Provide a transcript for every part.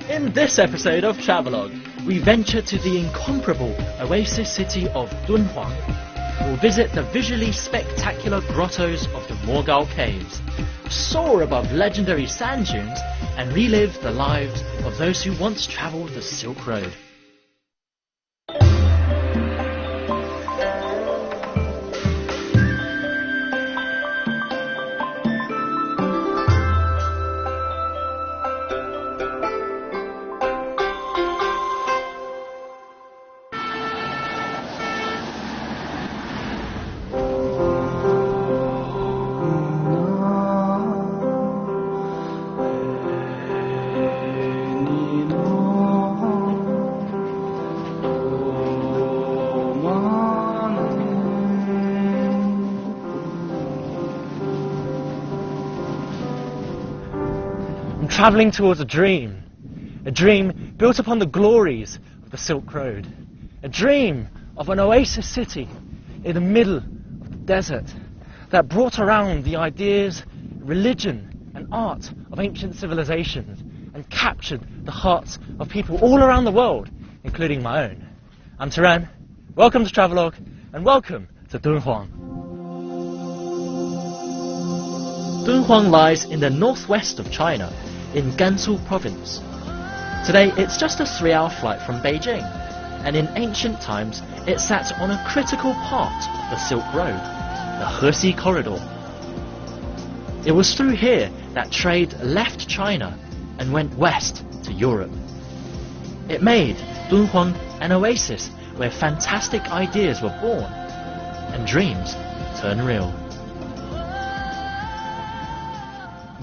In this episode of Travelogue, we venture to the incomparable oasis city of Dunhuang. We'll visit the visually spectacular grottos of the Mogao caves, soar above legendary sand dunes, and relive the lives of those who once travelled the Silk Road. Travelling towards a dream built upon the glories of the Silk Road, a dream of an oasis city in the middle of the desert that brought around the ideas, religion and art of ancient civilizations and captured the hearts of people all around the world, including my own. I'm Taran, welcome to Travelogue and welcome to Dunhuang. Dunhuang lies in the northwest of China, in Gansu province. Today it's just a 3-hour flight from Beijing, and in ancient times it sat on a critical part of the Silk Road, the Hexi Corridor. It was through here that trade left China and went west to Europe. It made Dunhuang an oasis where fantastic ideas were born and dreams turned real.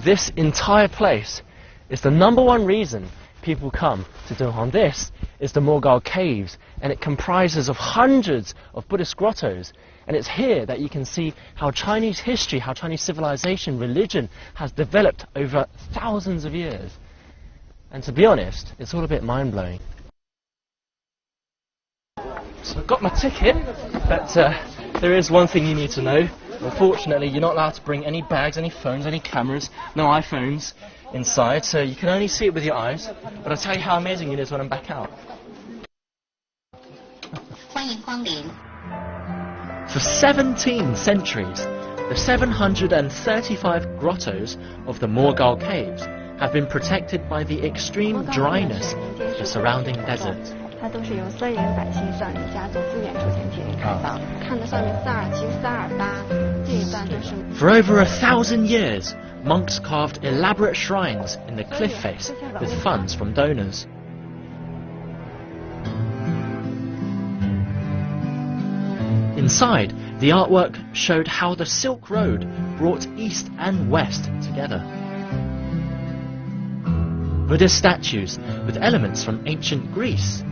This entire place is the #1 reason people come to Dunhuang. This is the Mogao caves, and it comprises of hundreds of Buddhist grottos, and it's here that you can see how Chinese history, how Chinese civilization, religion has developed over thousands of years. And to be honest, it's all a bit mind-blowing. So I've got my ticket, but there is one thing you need to know. Unfortunately, you're not allowed to bring any bags, any phones, any cameras, no iPhones inside, so you can only see it with your eyes. But I'll tell you how amazing it is when I'm back out. For 17 centuries, the 735 grottos of the Mogao caves have been protected by the extreme dryness of the surrounding desert. For over 1,000 years, monks carved elaborate shrines in the cliff face with funds from donors. Inside, the artwork showed how the Silk Road brought East and West together. Buddhist statues with elements from ancient Greece,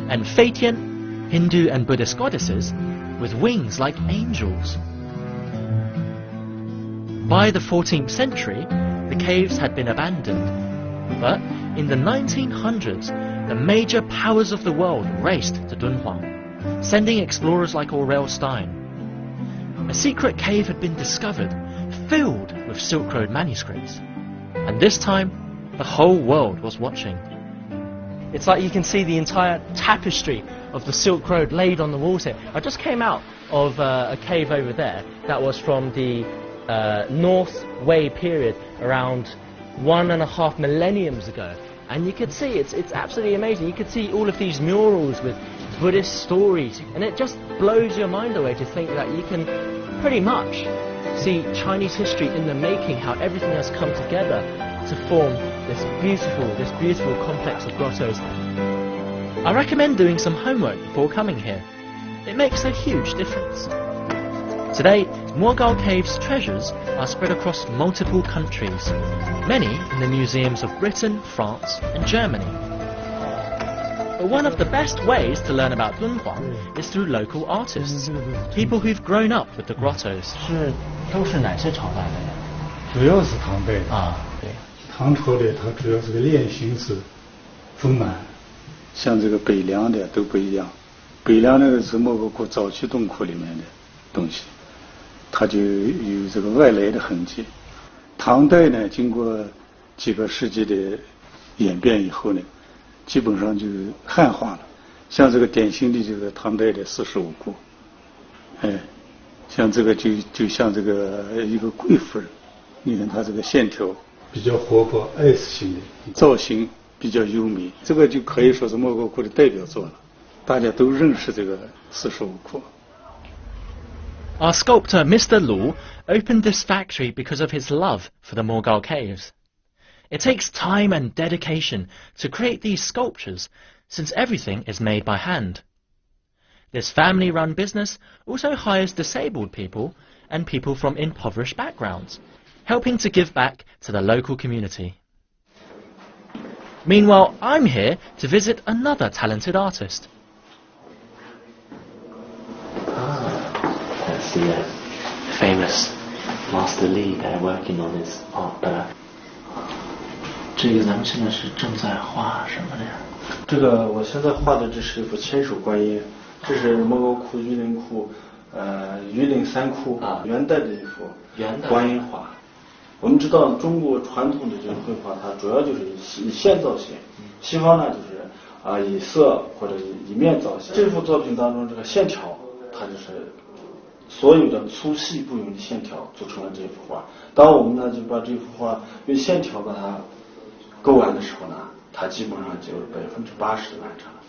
and Feitian, Hindu and Buddhist goddesses with wings like angels. By the 14th century, the caves had been abandoned, but in the 1900s, the major powers of the world raced to Dunhuang, sending explorers like Aurel Stein. A secret cave had been discovered, filled with Silk Road manuscripts, and this time, the whole world was watching. It's like you can see the entire tapestry of the Silk Road laid on the walls here. I just came out of a cave over there that was from the North Wei period, around 1.5 millenniums ago, and you could see it's absolutely amazing. You could see all of these murals with Buddhist stories, and it just blows your mind away to think that you can pretty much see Chinese history in the making, how everything has come together to form this beautiful complex of grottos. I recommend doing some homework before coming here. It makes a huge difference. Today, Mogao Caves treasures are spread across multiple countries, many in the museums of Britain, France and Germany. But one of the best ways to learn about Dunhuang is through local artists, people who've grown up with the grottos. 都是哪些朝代的呀？主要是唐代的啊，对。唐朝的它主要是个链形式丰满，像这个北梁的都不一样。北梁那个是莫高窟早期洞窟里面的东西，它就有这个外来的痕迹。唐代呢，经过几个世纪的演变以后呢，基本上就汉化了。像这个典型的这个唐代的45库，像这个就像这个一个贵妇人，你看它这个线条比较活泼 S 型的，造型比较优美，这个就可以说是莫高窟的代表作了。大家都认识这个45库。Our sculptor Mr. Lu opened this factory because of his love for the Mogao caves. It takes time and dedication to create these sculptures, since everything is made by hand. This family-run business also hires disabled people and people from impoverished backgrounds, helping to give back to the local community. Meanwhile, I'm here to visit another talented artist. That's the famous Master Li there working on his art there. 这个咱们现在是正在画什么呢？这个我现在画的这是一幅千手观音，这是莫高窟榆林窟，榆林三窟元代的一幅观音画。我们知道中国传统的这个绘画，它主要就是以线造型，西方呢就是以色或者以面造型。这幅作品当中，这个线条它就是所有的粗细不匀的线条组成了这幅画。当我们呢就把这幅画用线条把它构完的时候呢，它基本上就是80%的完成了。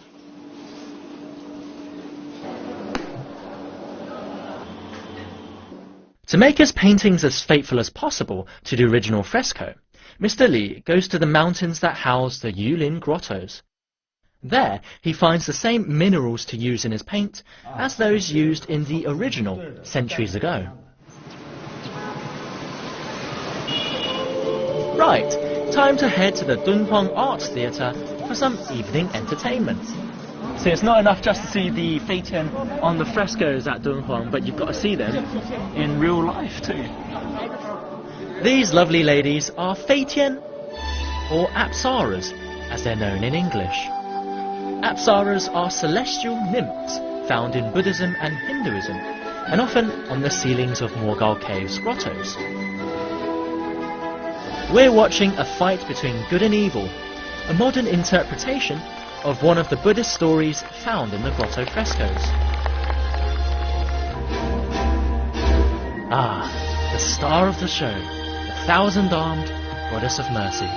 To make his paintings as faithful as possible to the original fresco, Mr. Li goes to the mountains that house the Yulin grottos. There, he finds the same minerals to use in his paint as those used in the original centuries ago. Right, time to head to the Dunhuang Arts Theatre for some evening entertainment. So it's not enough just to see the Feitian on the frescoes at Dunhuang, but you've got to see them in real life too. These lovely ladies are Feitian, or Apsaras, as they're known in English. Apsaras are celestial nymphs found in Buddhism and Hinduism, and often on the ceilings of Mogao Caves grottos. We're watching a fight between good and evil, a modern interpretation of one of the Buddhist stories found in the grotto frescoes. Ah, the star of the show, the thousand-armed goddess of mercy.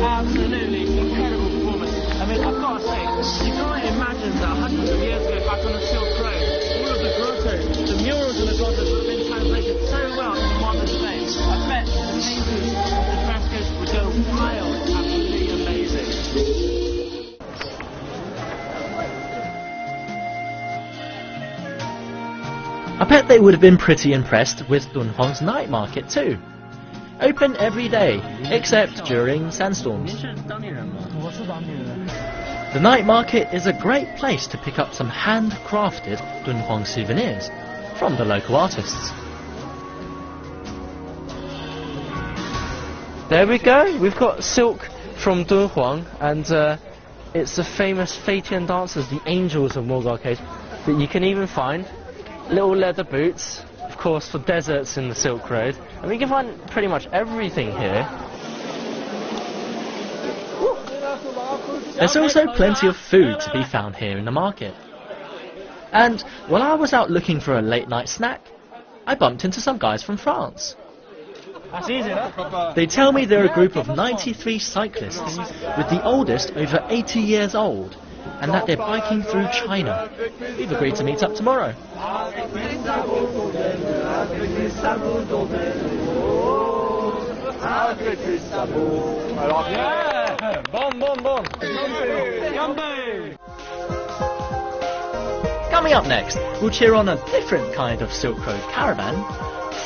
Absolutely incredible performance. I mean, I've got to say, you can't imagine that hundreds of years ago back on the Silk Road, all of the grottos, the murals in the grottos would have been translated so well into modern day. I bet the painters of the frescoes would go wild. Absolutely amazing. I bet they would have been pretty impressed with Dunhuang's night market too. Open every day, except during sandstorms. The night market is a great place to pick up some handcrafted Dunhuang souvenirs from the local artists. There we go, we've got silk from Dunhuang, and it's the famous Feitian dancers, the angels of Mogao Caves, that you can even find little leather boots, of course for deserts in the Silk Road, and we can find pretty much everything here. There's also plenty of food to be found here in the market. And while I was out looking for a late night snack, I bumped into some guys from France. They tell me they're a group of 93 cyclists, with the oldest over 80 years old, and that they're biking through China. We've agreed to meet up tomorrow. Coming up next, we'll cheer on a different kind of Silk Road caravan,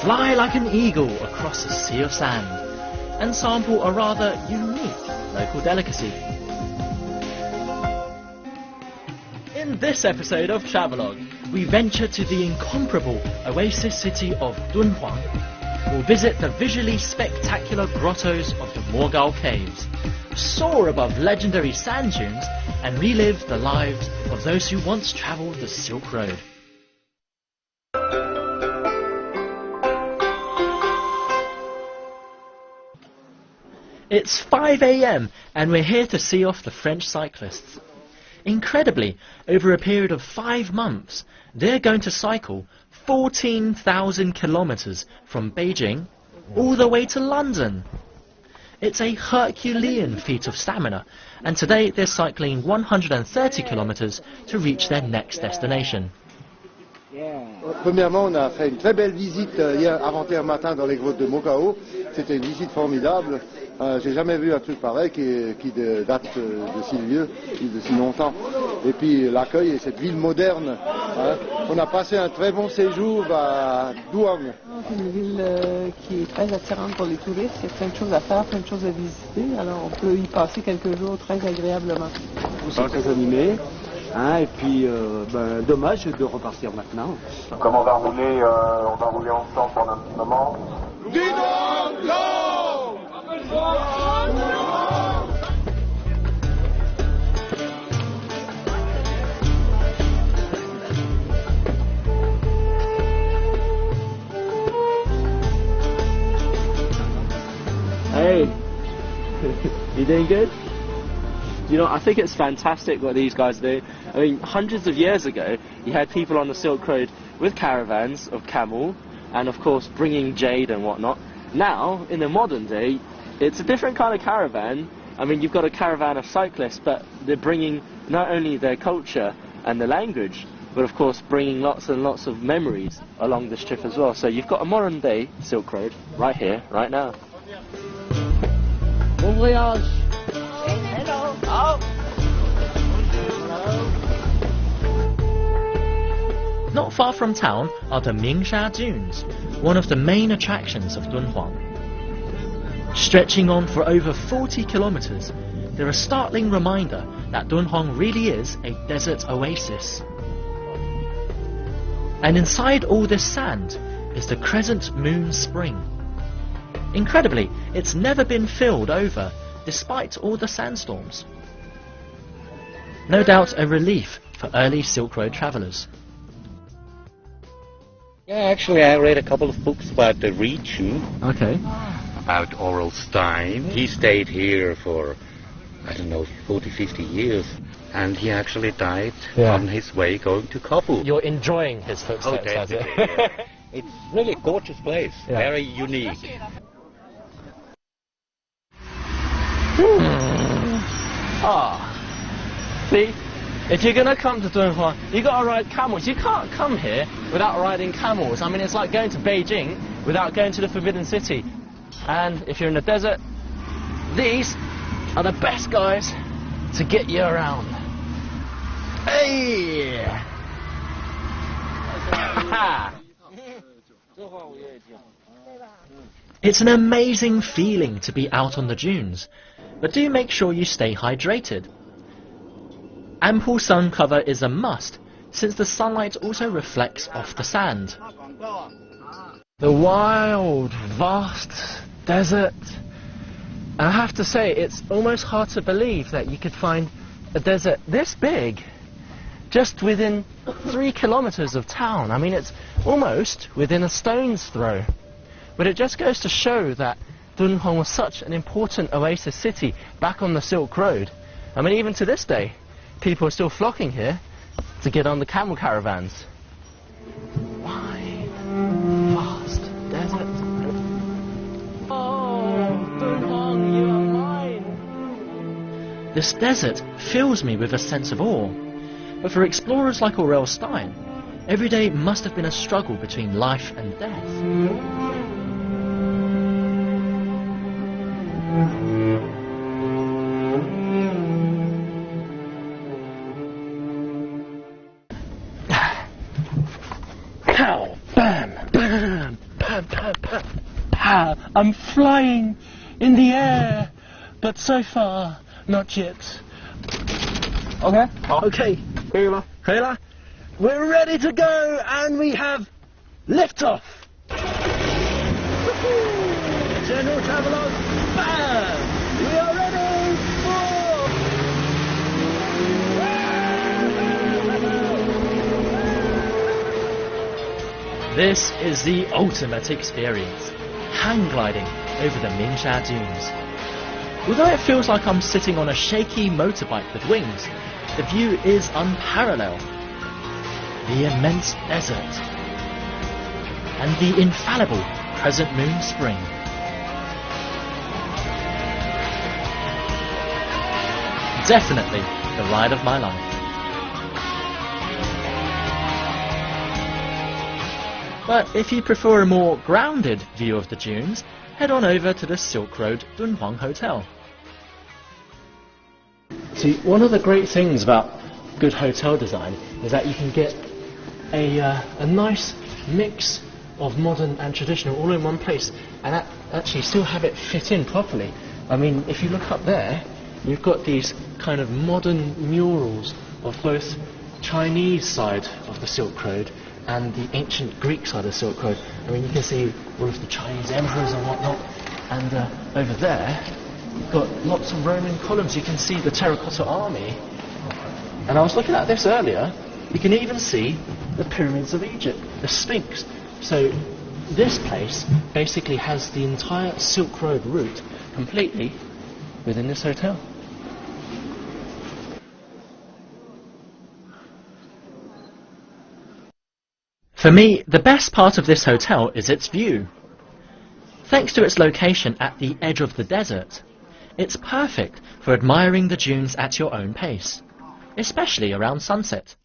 fly like an eagle across a sea of sand, and sample a rather unique local delicacy. In this episode of Travelogue, we venture to the incomparable oasis city of Dunhuang. We'll visit the visually spectacular grottos of the Mogao caves, soar above legendary sand dunes, and relive the lives of those who once travelled the Silk Road. It's 5 AM and we're here to see off the French cyclists. Incredibly, over a period of 5 months, they're going to cycle 14,000 kilometers from Beijing all the way to London. It's a Herculean feat of stamina, and today they're cycling 130 kilometers to reach their next destination. Premièrement, on a fait une très belle visite avant-hier matin dans les grottes de Mogao. C'était une visite formidable. J'ai jamais vu un truc pareil qui date de si vieux, de si longtemps. Et puis l'accueil et cette ville moderne. On a passé un très bon séjour à Dunhuang. C'est une ville qui est très attirante pour les touristes. Il y a plein de choses à faire, plein de choses à visiter. Alors on peut y passer quelques jours très agréablement. C'est très animé. Et puis, dommage de repartir maintenant. Comme on va rouler ensemble pendant un petit moment. Hey, you doing good? You know, I think it's fantastic what these guys do. I mean, hundreds of years ago, you had people on the Silk Road with caravans of camel, and of course bringing jade and whatnot. Now, in the modern day, it's a different kind of caravan. I mean, you've got a caravan of cyclists, but they're bringing not only their culture and the language, but of course bringing lots and lots of memories along this trip as well. So you've got a modern day Silk Road right here, right now. Bon voyage! Hello! Oh. Not far from town are the Mingsha Dunes, one of the main attractions of Dunhuang. Stretching on for over 40 kilometers, they're a startling reminder that Dunhuang really is a desert oasis. And inside all this sand is the Crescent Moon Spring. Incredibly, it's never been filled over, despite all the sandstorms. No doubt a relief for early Silk Road travellers. Yeah, actually I read a couple of books about the region. Okay. About Oral Stein. He stayed here for, I don't know, 40, 50 years. And he actually died on his way going to Kabul. You're enjoying his footsteps, has it? It's really a gorgeous place, very unique. See, if you're going to come to Dunhuang, you've got to ride camels. You can't come here without riding camels. I mean, it's like going to Beijing without going to the Forbidden City. And if you're in the desert, these are the best guys to get you around. Hey! It's an amazing feeling to be out on the dunes, but do make sure you stay hydrated. Ample sun cover is a must, since the sunlight also reflects off the sand. The wild, vast desert. I have to say, it's almost hard to believe that you could find a desert this big just within 3 kilometers of town. I mean, it's almost within a stone's throw. But it just goes to show that Dunhuang was such an important oasis city back on the Silk Road. I mean, even to this day, people are still flocking here to get on the camel caravans. Wide, vast desert. Oh, Dunhuang, you are mine! This desert fills me with a sense of awe. But for explorers like Aurel Stein, every day must have been a struggle between life and death. Pow! Bam! Bam! Bam! Bam! Bam! Pow! I'm flying in the air, but so far, not yet. Okay? Okay. 可以了。可以了。We're ready to go, and we have liftoff. General Travelodge, bam! We are ready for... This is the ultimate experience, hang gliding over the Mingsha Dunes. Although it feels like I'm sitting on a shaky motorbike with wings, the view is unparalleled. The immense desert and the infallible crescent moon spring. Definitely the ride of my life. But if you prefer a more grounded view of the dunes, head on over to the Silk Road Dunhuang Hotel. See, one of the great things about good hotel design is that you can get a nice mix of modern and traditional all in one place, and actually still have it fit in properly. I mean, if you look up there, you've got these kind of modern murals of both Chinese side of the Silk Road and the ancient Greek side of the Silk Road. I mean, you can see all of the Chinese emperors and whatnot, and over there you've got lots of Roman columns. You can see the terracotta army, and I was looking at this earlier, you can even see the pyramids of Egypt, the Sphinx. So this place basically has the entire Silk Road route completely within this hotel. For me, the best part of this hotel is its view. Thanks to its location at the edge of the desert, it's perfect for admiring the dunes at your own pace, especially around sunset.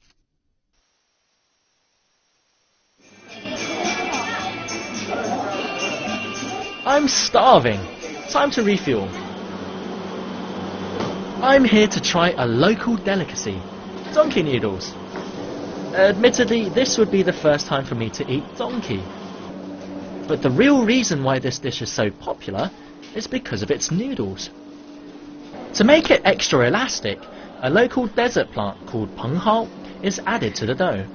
I'm starving. Time to refuel. I'm here to try a local delicacy, donkey noodles. Admittedly, this would be the first time for me to eat donkey. But the real reason why this dish is so popular is because of its noodles. To make it extra elastic, a local desert plant called penghao is added to the dough.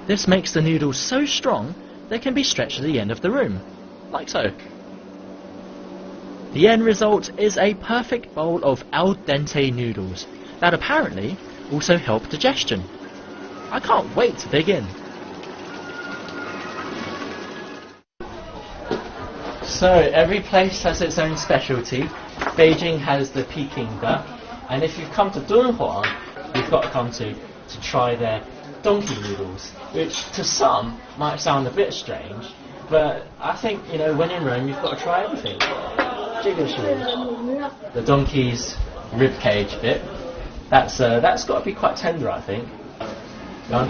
This makes the noodles so strong they can be stretched to the end of the room, like so. The end result is a perfect bowl of al dente noodles that apparently also help digestion. I can't wait to dig in. So every place has its own specialty. Beijing has the Peking duck, and if you've come to Dunhuang, you've got to come to try their donkey noodles, which to some might sound a bit strange, but I think, you know, when in Rome, you've got to try everything. The donkey's rib cage bit, that's got to be quite tender, I think. I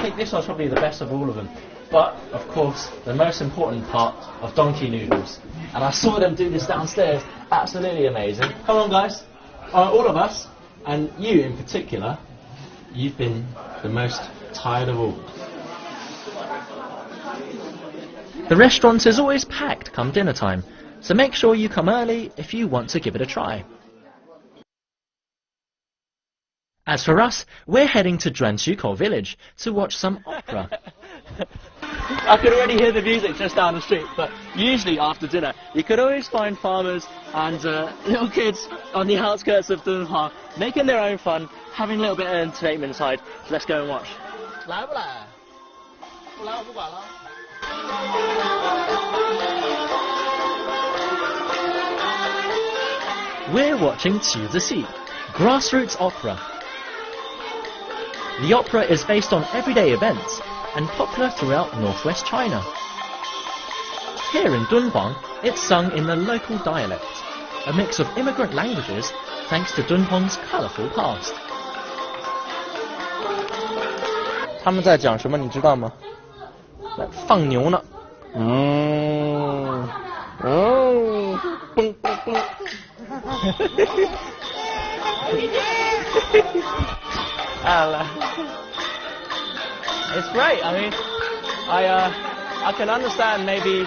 think this one's probably the best of all of them. But, of course, the most important part of donkey noodles. And I saw them do this downstairs. Absolutely amazing. Come on, guys. All of us, and you in particular, you've been the most tired of all. The restaurant is always packed come dinner time, so make sure you come early if you want to give it a try. As for us, we're heading to Dunhuang village to watch some opera. I could already hear the music just down the street, but usually after dinner you could always find farmers and little kids on the outskirts of Dunhuang making their own fun, having a little bit of entertainment inside. So let's go and watch. We're watching Quzixi, grassroots opera. The opera is based on everyday events and popular throughout northwest China. Here in Dunhuang, it's sung in the local dialect, a mix of immigrant languages thanks to Dunhuang's colourful past. 他们在讲什么你知道吗？放牛呢。蹦蹦蹦。It's great. I mean, I can understand maybe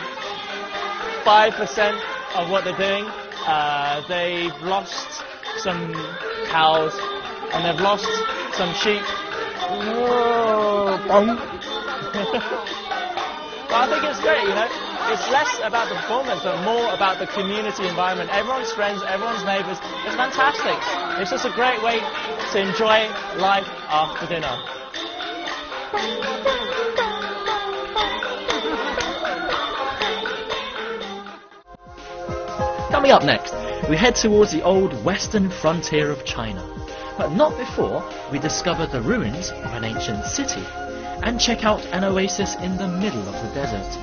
5% of what they're doing. They've lost some cows and they've lost some sheep. Whoa, bonk. But I think it's great, you know. It's less about the performance, but more about the community environment. Everyone's friends, everyone's neighbours. It's fantastic. It's just a great way to enjoy life after dinner. Coming up next, we head towards the old western frontier of China, but not before we discover the ruins of an ancient city and check out an oasis in the middle of the desert.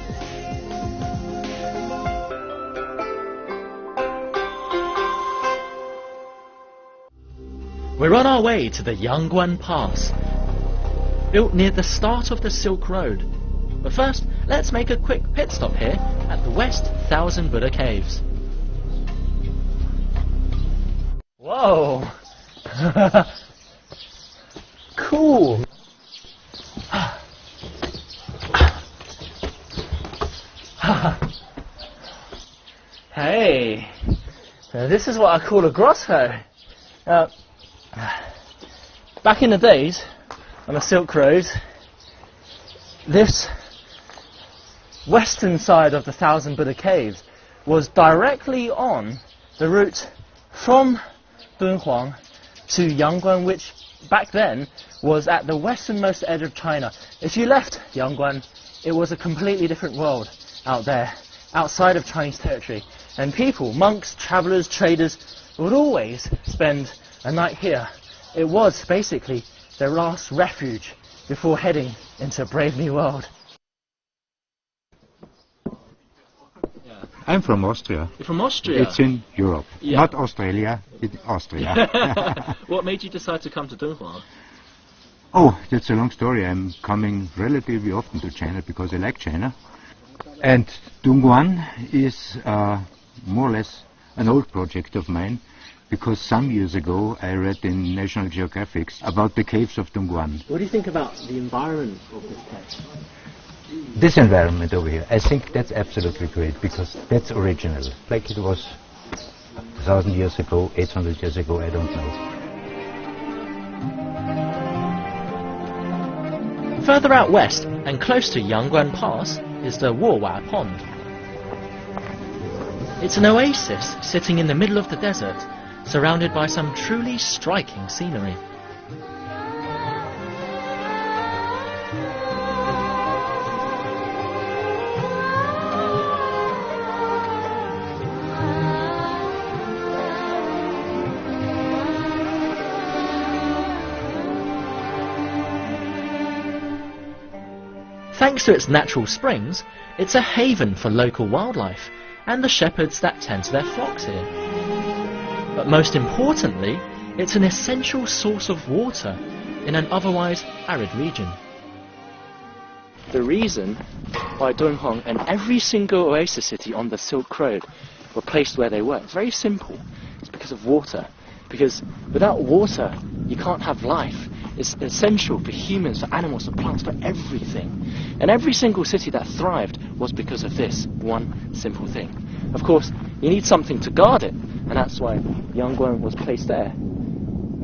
We're on our way to the Yangguan Pass, built near the start of the Silk Road. But first, let's make a quick pit stop here at the West Thousand Buddha Caves. Whoa! Cool! Hey! This is what I call a grotto. Back in the days, on the Silk Road, this western side of the Thousand Buddha Caves was directly on the route from Dunhuang to Yangguan, which back then was at the westernmost edge of China. If you left Yangguan, it was a completely different world out there, outside of Chinese territory. And people, monks, travellers, traders, would always spend a night here. It was basically their last refuge before heading into a brave new world. I'm from Austria. You're from Austria? It's in Europe. Yeah. Not Australia, it's Austria. What made you decide to come to Dunhuang? Oh, that's a long story. I'm coming relatively often to China because I like China. And Dunhuang is more or less an old project of mine, because some years ago I read in National Geographic about the caves of Dunhuang. What do you think about the environment of this cave? This environment over here, I think that's absolutely great, because that's original. Like it was 1,000 years ago, 800 years ago, I don't know. Further out west, and close to Yangguan Pass, is the Wowa Pond. It's an oasis sitting in the middle of the desert, surrounded by some truly striking scenery. Thanks to its natural springs, it's a haven for local wildlife and the shepherds that tend to their flocks here. But most importantly, it's an essential source of water in an otherwise arid region. The reason why Dunhuang and every single oasis city on the Silk Road were placed where they were, it's very simple. It's because of water. Because without water, you can't have life. It's essential for humans, for animals, for plants, for everything. And every single city that thrived was because of this one simple thing. Of course, you need something to guard it, and that's why Yangguan was placed there,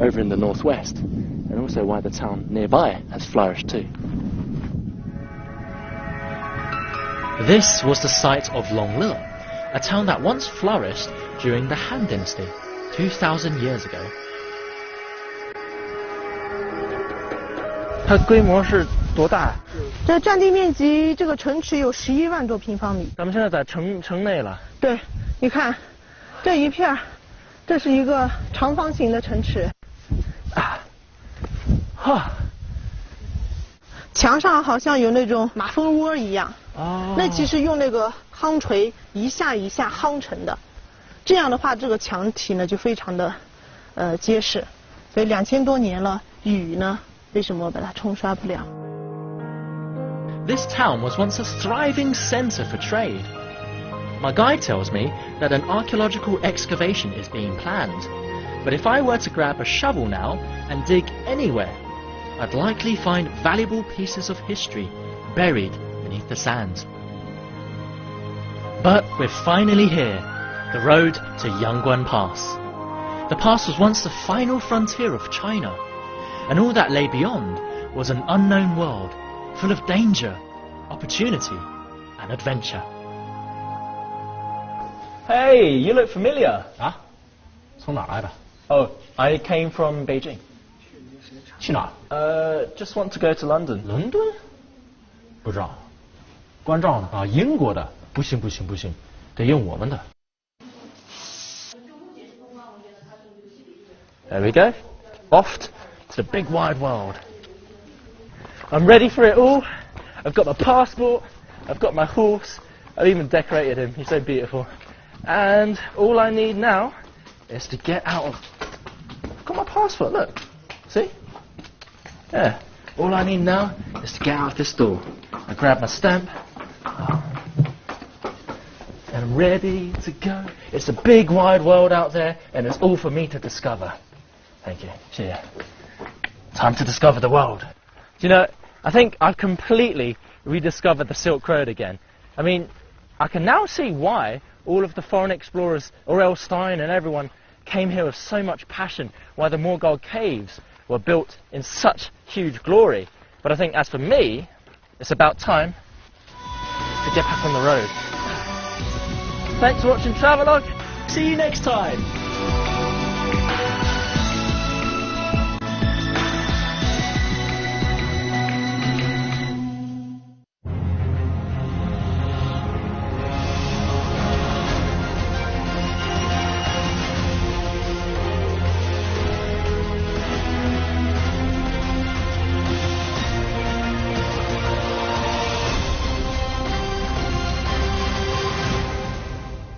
over in the northwest, and also why the town nearby has flourished too. This was the site of Longle, a town that once flourished during the Han Dynasty, 2,000 years ago. 它规模是多大？这占地面积，这个城池有11万多平方米。咱们现在在城内了。对，你看，这一片，这是一个长方形的城池。墙上好像有那种马蜂窝一样。哦。那其实用那个夯锤一下一下夯成的，这样的话，这个墙体呢就非常的结实。所以2000多年了，雨呢。 为什么把它冲刷不了？ This town was once a thriving center for trade. My guide tells me that an archaeological excavation is being planned. But if I were to grab a shovel now and dig anywhere, I'd likely find valuable pieces of history buried beneath the sand. But we're finally here, the road to Yangguan Pass. The pass was once the final frontier of China, and all that lay beyond was an unknown world, full of danger, opportunity, and adventure. Hey, you look familiar. 啊？从哪儿来的？ Oh, I came from Beijing. 去哪儿？ Just want to go to London. 伦敦？不知道。关照呢？啊，英国的。不行不行不行，得用我们的。There we go. Off to the big wide world. I'm ready for it all. I've got my passport. I've got my horse. I've even decorated him. He's so beautiful. And all I need now is to get out of... I've got my passport, look. See? Yeah. All I need now is to get out of this door. I grab my stamp. And I'm ready to go. It's a big wide world out there, and it's all for me to discover. Thank you. Cheers. Time to discover the world. Do you know, I think I've completely rediscovered the Silk Road again. I mean, I can now see why all of the foreign explorers, Aurel Stein and everyone, came here with so much passion, why the Mogao caves were built in such huge glory. But I think as for me, it's about time to get back on the road. Thanks for watching Travelogue. See you next time.